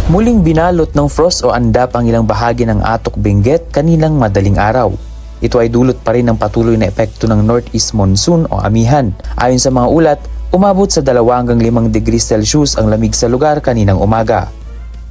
Muling binalot ng frost o andap ang ilang bahagi ng Atok Benguet kaninang madaling araw. Ito ay dulot pa rin ng patuloy na epekto ng northeast monsoon o amihan. Ayon sa mga ulat, umabot sa 2 hanggang 5 degrees Celsius ang lamig sa lugar kaninang umaga.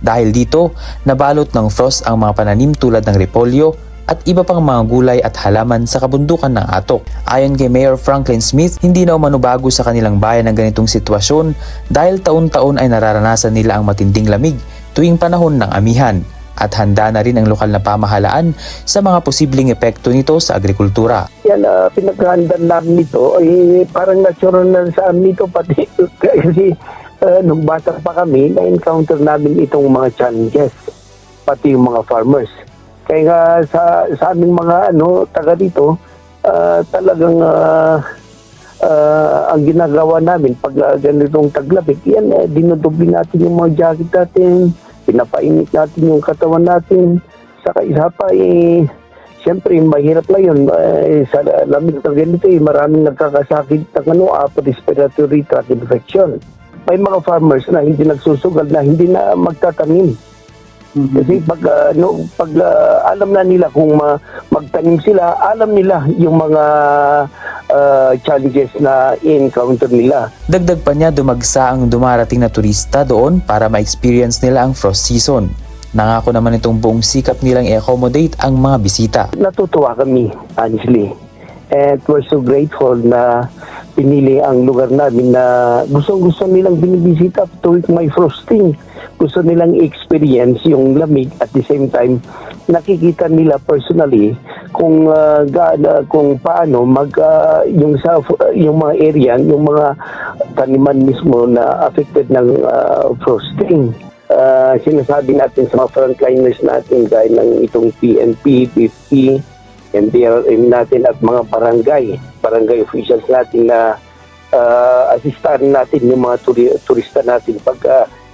Dahil dito, nabalot ng frost ang mga pananim tulad ng repolyo at iba pang mga gulay at halaman sa kabundukan ng Atok. Ayon kay Mayor Franklin Smith, hindi na umano bago sa kanilang bayan ang ganitong sitwasyon dahil taon-taon ay nararanasan nila ang matinding lamig tuwing panahon ng amihan at handa na rin ang lokal na pamahalaan sa mga posibleng epekto nito sa agrikultura. Yan, pinaghahandaan namin ito ay parang natural na sa amin ito pati kasi nung bata pa kami, na-encounter namin itong mga challenges, pati yung mga farmers. Kaya nga sa aming mga taga dito, talagang ang ginagawa namin pag ganitong taglamig, yan, dinudubli natin yung mga jacket natin, pinapainit natin yung katawan natin. Saka isa pa, siyempre, mahirap na yun. Sa lamig na ganito, maraming nagkakasakit ng upper respiratory tract infection. May mga farmers na hindi nagsusugal, na hindi na magtatanim. Kasi pag alam na nila kung magtanim sila, alam nila yung mga challenges na i-encounter nila. Dagdag pa niya, dumagsa ang dumarating na turista doon para ma-experience nila ang frost season. Nangako naman itong buong sikap nilang i-accommodate ang mga bisita. Natutuwa kami, honestly. And we're so grateful na pinili ang lugar namin na gusto nilang binibisita tuwing may frosting. Gusto nilang experience yung lamig at the same time nakikita nila personally kung paano yung mga area, yung mga taniman mismo na affected ng frosting. Sinasabi natin sa mga frontliners natin gaya ng itong PNP, BFP, NDRM natin at mga barangay officials natin na asistahan natin yung mga turista natin pag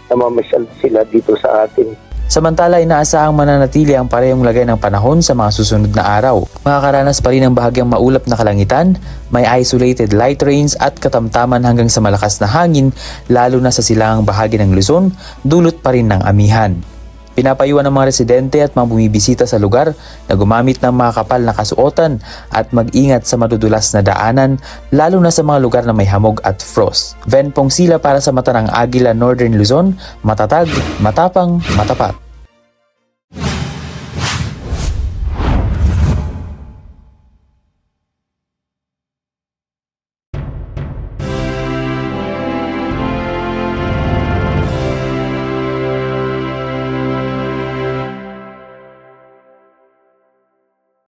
namamasyal sila dito sa atin. Samantala, inaasahang mananatili ang parehong lagay ng panahon sa mga susunod na araw. Makakaranas pa rin ng bahagyang maulap na kalangitan, may isolated light rains at katamtaman hanggang sa malakas na hangin, lalo na sa silangang bahagi ng Luzon, dulot pa rin ng amihan. Pinapayuhan ng mga residente at mga bumibisita sa lugar na gumamit ng mga kapal na kasuotan at mag-ingat sa madudulas na daanan, lalo na sa mga lugar na may hamog at frost. Ven Pongsila para sa Mata ng Agila, Northern Luzon, matatag, matapang, matapat.